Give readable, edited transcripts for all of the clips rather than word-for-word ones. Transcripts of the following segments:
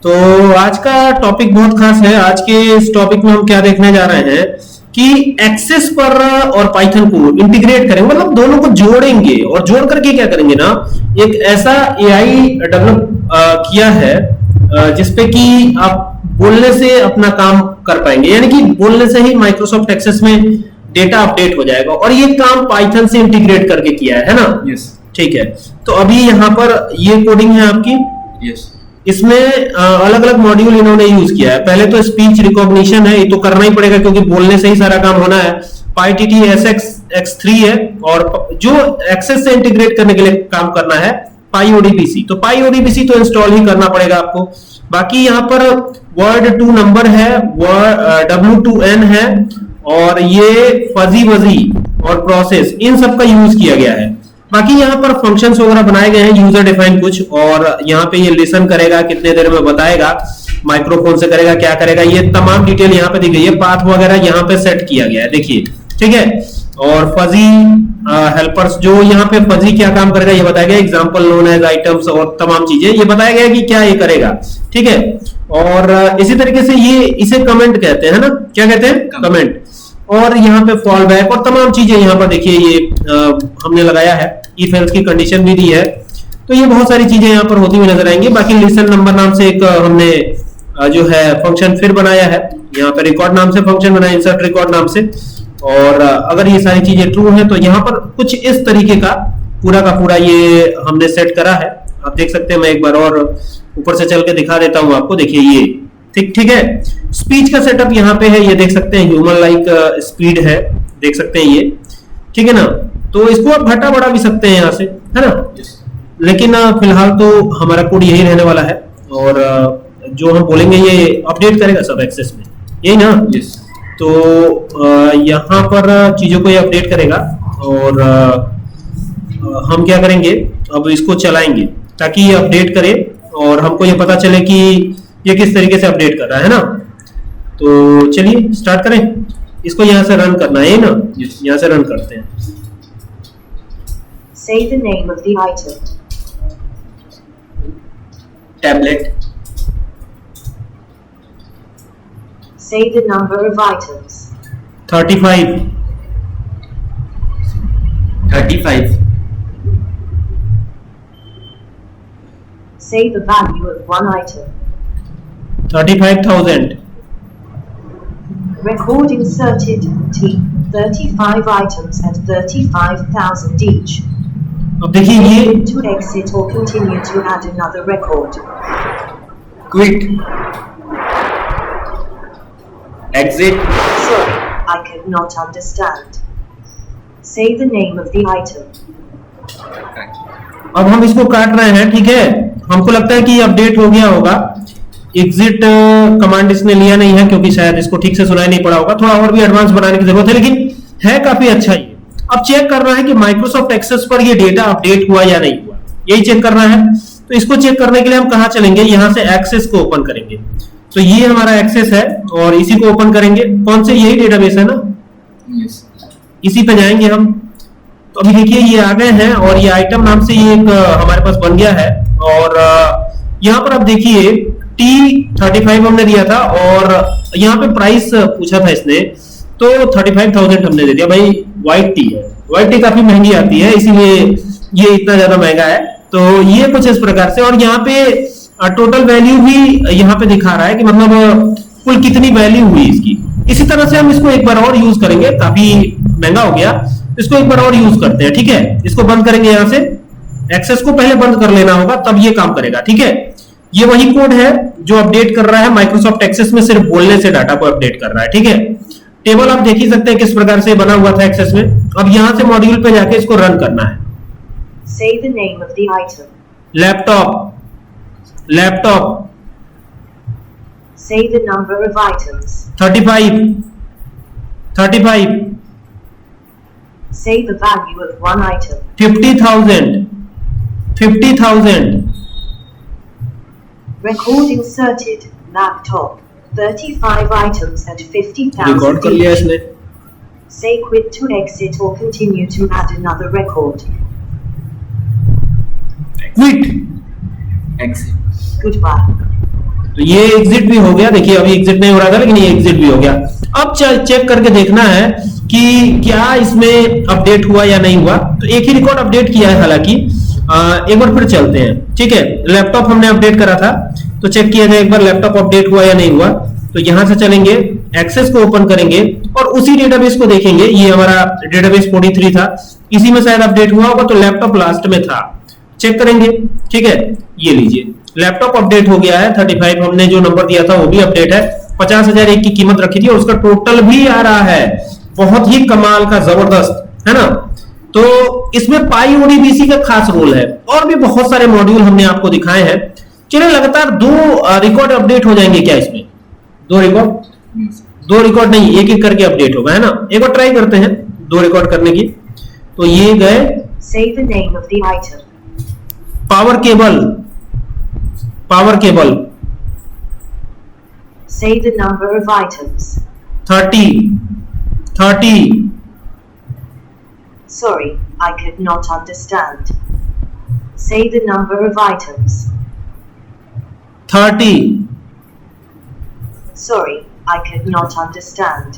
तो आज का टॉपिक बहुत खास है। आज के इस टॉपिक में हम क्या देखने जा रहे हैं कि एक्सेस पर और पाइथन को इंटीग्रेट करेंगे, मतलब दोनों को जोड़ेंगे और जोड़ करके क्या करेंगे ना, एक ऐसा एआई डेवलप किया है जिसपे कि आप बोलने से अपना काम कर पाएंगे, यानी कि बोलने से ही माइक्रोसॉफ्ट एक्सेस में डेटा अपडेट हो जाएगा और ये काम पाइथन से इंटीग्रेट करके किया है ना। यस ठीक है, तो अभी यहाँ पर ये कोडिंग है आपकी। यस इसमें अलग अलग मॉड्यूल इन्होंने यूज किया है। पहले तो स्पीच रिकॉग्निशन है, ये तो करना ही पड़ेगा क्योंकि बोलने से ही सारा काम होना है। PyTT SX3 है और जो एक्सेस से इंटीग्रेट करने के लिए काम करना है PyODBC। तो PyODBC तो इंस्टॉल ही करना पड़ेगा आपको। बाकी यहाँ पर word2 नंबर है, W2N है और ये फजी वजी और प्रोसेस, इन सब का यूज किया गया है। बाकी यहाँ पर फंक्शंस वगैरह बनाए गए हैं, यूजर डिफाइन कुछ, और यहाँ पे ये लिसन करेगा, कितने देर में बताएगा, माइक्रोफोन से करेगा, क्या करेगा, ये तमाम डिटेल यहाँ पे दी गई है। पाथ वगैरह यहाँ पे सेट किया गया है, देखिए। ठीक है, और फजी हेल्पर्स, जो यहाँ पे फजी क्या काम करेगा ये बताया गया, एग्जाम्पल नोन एज आइटम्स और तमाम चीजें ये बताया गया कि क्या ये करेगा। ठीक है, और इसी तरीके से ये इसे कमेंट कहते हैं ना, क्या कहते हैं, कमेंट। और यहाँ पे फॉल बैक और तमाम चीजें यहाँ पर देखिए ये हमने लगाया है। इफ एल्स की कंडीशन भी दी है, तो ये बहुत सारी चीजें यहाँ पर होती हुई नजर आएंगी। बाकी लिसन नंबर नाम से एक हमने जो है फंक्शन फिर बनाया है, यहाँ पे रिकॉर्ड नाम से फंक्शन बनाया, इंसर्ट रिकॉर्ड नाम से। और अगर ये सारी चीजें ट्रू है तो यहाँ पर कुछ इस तरीके का पूरा ये हमने सेट करा है। आप देख सकते हैं, मैं एक बार और ऊपर से चल के दिखा देता हूँ आपको। देखिए ये ठीक है। स्पीच का सेटअप यहाँ पे है, ये देख सकते हैं, ह्यूमन लाइक स्पीड है, देख सकते हैं ये। ठीक है ना, तो इसको आप घटा बढ़ा भी सकते हैं यहाँ से, है ना। लेकिन फिलहाल तो हमारा कोड यही रहने वाला है और जो हम बोलेंगे ये अपडेट करेगा सब एक्सेस में, यही ना। तो यहाँ पर चीजों को ये अपडेट करेगा और हम क्या करेंगे, अब इसको चलाएंगे ताकि ये अपडेट करे और हमको ये पता चले कि ये किस तरीके से अपडेट कर रहा है ना। तो चलिए स्टार्ट करें, इसको यहाँ से रन करना है ना, यहाँ से रन करते हैं। Say the name of the item. Tablet. Say the number of items. 35. 35. Say the value of one item. 35,000. Record inserted T 35 items at 35,000 each. अब देखिए ये To exit or continue to add another record. Quit. Exit. Sorry, I cannot understand. Say the name of the item. अब हम इसको काट रहे हैं। ठीक है, हमको लगता है कि अपडेट हो गया होगा। एग्जिट कमांड इसने लिया नहीं है क्योंकि शायद इसको ठीक से सुनाई नहीं पड़ा होगा, थोड़ा और भी एडवांस बनाने की जरूरत है, लेकिन है काफी अच्छा ये। अब चेक करना है कि माइक्रोसॉफ्ट एक्सेस पर ये डेटा अपडेट हुआ या नहीं हुआ, यही चेक करना है। तो इसको चेक करने के लिए हम कहाँ चलेंगे, यहाँ से एक्सेस को ओपन करेंगे। तो ये हमारा एक्सेस है और इसी को ओपन करेंगे। कौन से, यही डेटाबेस है ना, इसी पे जाएंगे हम। तो अभी देखिए ये आ गए हैं और ये आइटम नाम से ये एक हमारे पास बन गया है। और यहाँ पर आप देखिए T35 हमने दिया था और यहाँ पे प्राइस पूछा था इसने, तो 35,000 हमने दे दिया। भाई व्हाइट टी है, व्हाइट टी काफी महंगी आती है, इसीलिए ये इतना ज्यादा महंगा है। तो ये कुछ इस प्रकार से, और यहाँ पे टोटल वैल्यू भी यहाँ पे दिखा रहा है कि मतलब कुल कितनी वैल्यू हुई इसकी। इसी तरह से हम इसको एक बार और यूज करेंगे, काफी महंगा हो गया, इसको एक बार और यूज करते हैं। ठीक है, इसको बंद करेंगे, यहाँ से एक्सेस को पहले बंद कर लेना होगा तब ये काम करेगा। ठीक है, ये वही कोड है जो अपडेट कर रहा है माइक्रोसॉफ्ट एक्सेस में, सिर्फ बोलने से डाटा को अपडेट कर रहा है। ठीक है, टेबल आप देख ही सकते हैं किस प्रकार से बना हुआ था एक्सेस में। अब यहाँ से मॉड्यूल पे जाके इसको रन करना है। Say the name of the item. Laptop. Say the number of items. 35. Say the value of one item. 50,000. Record inserted laptop 35 items at 50,000 record कर लिया इसने। Say quit to exit or continue to add another record. Quit. Exit. Goodbye. तो ये exit भी हो गया, देखिए अभी एग्जिट नहीं हो रहा था लेकिन ये एग्जिट भी हो गया। अब चेक करके देखना है कि क्या इसमें अपडेट हुआ या नहीं हुआ। तो एक ही रिकॉर्ड अपडेट किया है हालांकि, एक बार फिर चलते हैं, ठीक है। लैपटॉप हमने अपडेट करा था तो चेक किया जाए एक बार लैपटॉप अपडेट हुआ या नहीं हुआ। तो यहां से चलेंगे, एक्सेस को ओपन करेंगे और उसी डेटाबेस को देखेंगे। ये हमारा डेटाबेस 43 था, इसी में शायद अपडेट हुआ होगा, तो लैपटॉप लास्ट में था, चेक करेंगे, ठीक है। ये लीजिए लैपटॉप अपडेट हो गया है, 35 हमने जो नंबर दिया था वो भी अपडेट है, 50,000 एक की कीमत रखी थी और उसका टोटल भी आ रहा है, बहुत ही कमाल का, जबरदस्त है ना। तो इसमें पाई ओडीबीसी का खास रोल है, और भी बहुत सारे मॉड्यूल हमने आपको दिखाए हैं। चलिए लगातार 2 रिकॉर्ड अपडेट हो जाएंगे क्या इसमें? 2 रिकॉर्ड नहीं, एक एक करके अपडेट होगा, है ना। एक बार ट्राई करते हैं 2 रिकॉर्ड करने की। तो ये गए Say the name of the item. Power cable Say the number of items. 30 Sorry, I could not understand. Say the number of items. 30 Sorry, I could not understand.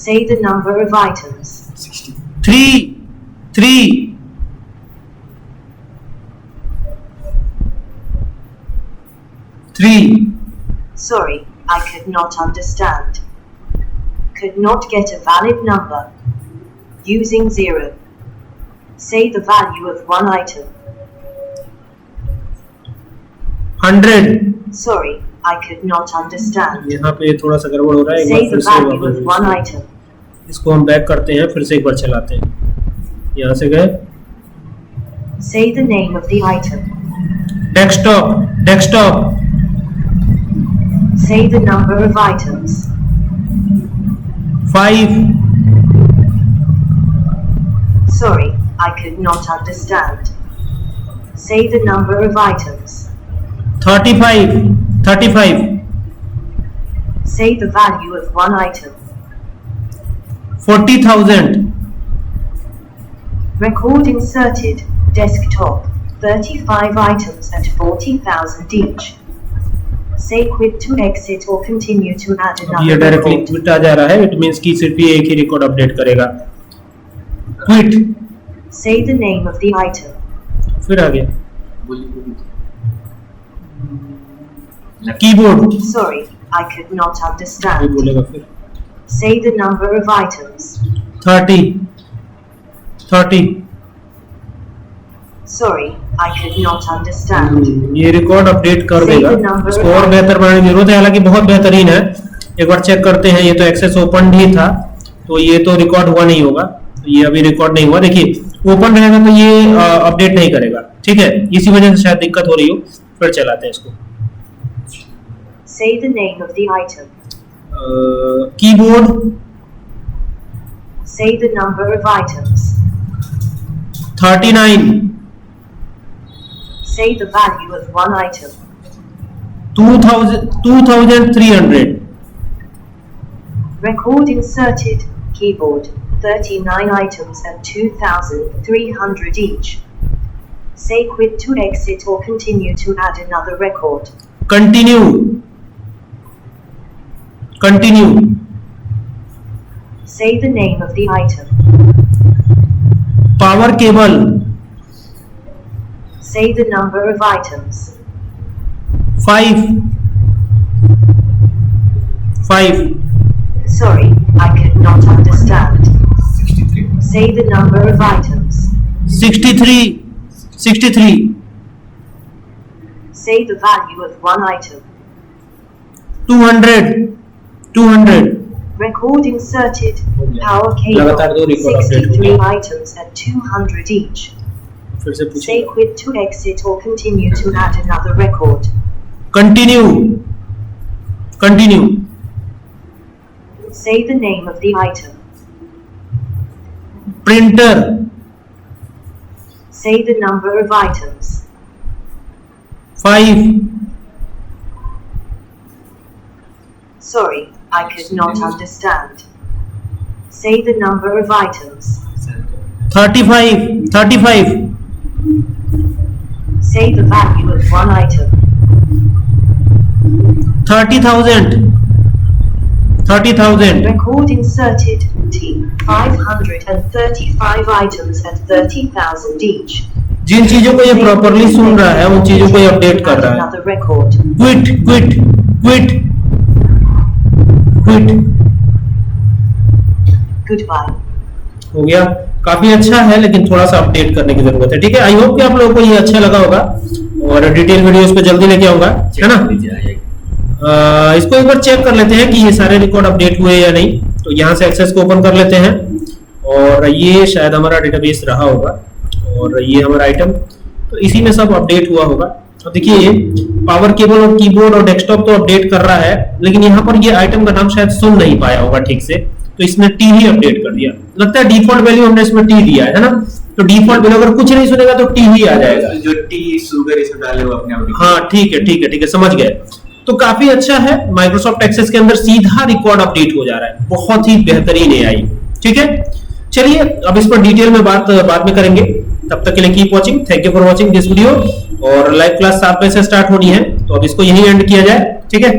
Say the number of items. 3 Sorry, I could not understand. Could not get a valid number. Using 0. Say the value of one item. 100 Sorry, I could not understand. यहाँ पे थोड़ा सा गड़बड़ हो रहा है, एक Say बार फिर the से value of one item. इसको हम बैक करते हैं, फिर से एक बार चलाते हैं। यहाँ से गए Say the name of the item. Desktop Say the number of items. 5 Sorry, I could not understand. Say the number of items. 35 Say the value of one item. 40,000 Record inserted. Desktop. 35 items at 40,000 each. Say quit to exit or continue to add ये another directly record. Quit आ जा रहा है, it means कि सिर्फ ये एक ही record update करेगा। Quit Say the name of the item. फिर आ गया keyboard, Sorry, I could not ये understand. बोलेगा फिर Say the number of items. 30 Sorry, I could not understand. ये रिकॉर्ड अपडेट कर Say देगा। the number इसको of और बेहतर बनाने की जरूरत है, हालांकि बहुत बेहतरीन है। एक बार चेक करते हैं, ये तो एक्सेस ओपन ही था तो ये तो रिकॉर्ड हुआ नहीं होगा, तो ये अभी रिकॉर्ड नहीं हुआ। देखिए ओपन रहेगा तो ये अपडेट नहीं करेगा, ठीक है, इसी वजह से शायद दिक्कत हो रही हो। फिर चलाते हैं इसको। Say the name of the item. Keyboard Say the number of items. 39 Say the value of one item. 2300 Record inserted. Keyboard. 39 items at 2,300 each. Say quit to exit or continue to add another record. Continue Say the name of the item. Power cable Say the number of items. 5 Sorry, I could not understand. Say the number of items. 63 Say the value of one item. 200 Record inserted. Power cable. लगातार 2 record update हो 63 गए। items at 200 each. फिर से Say पूछिए quit to exit or continue to add another record. Continue Say the name of the item. Printer Say the number of items. 5 Sorry, I could not understand. Say the number of items. 35 Say the value of one item. 30,000 Record inserted. T. 535 items at 30,000 each. जिन चीजों को ये properly सुन रहा है उन चीजों को ये update कर रहा है। Another record. Quit Goodbye. हो गया। काफी अच्छा है लेकिन थोड़ा सा अपडेट करने की जरूरत है। ठीक है, आई होप कि आप लोगों को ये अच्छा लगा होगा और डिटेल वीडियोस पे जल्दी लेके आऊंगा, है ना। इसको एक बार चेक कर लेते हैं कि ये सारे रिकॉर्ड अपडेट हुए या नहीं। तो यहाँ से एक्सेस को ओपन कर लेते हैं और ये शायद हमारा डेटाबेस रहा होगा और ये हमारा आइटम, तो इसी में सब अपडेट हुआ होगा। अब देखिए पावर केबल और कीबोर्ड और डेस्कटॉप तो अपडेट कर रहा है, लेकिन यहाँ पर ये आइटम का नाम शायद सुन नहीं पाया होगा ठीक से, तो इसने टी ही अपडेट कर दिया। लगता है डिफॉल्ट वैल्यू हमने इसमें टी दिया है ना, तो डिफॉल्ट वैल्यू अगर कुछ नहीं सुनेगा तो टी ही आ जाएगा। जो टी शुगर इसमें डाले वो अपने आप। हाँ ठीक है समझ गए। तो काफी अच्छा है, माइक्रोसॉफ्ट एक्सेस के अंदर सीधा रिकॉर्ड अपडेट हो जा रहा है, बहुत ही बेहतरीन एआई। ठीक है, चलिए अब इस पर डिटेल में बात बाद में करेंगे। तब तक के लिए keep watching, thank you for watching this video. और लाइव क्लास 7 बजे से स्टार्ट होनी है, तो अब इसको यहीं एंड किया जाए। ठीक है।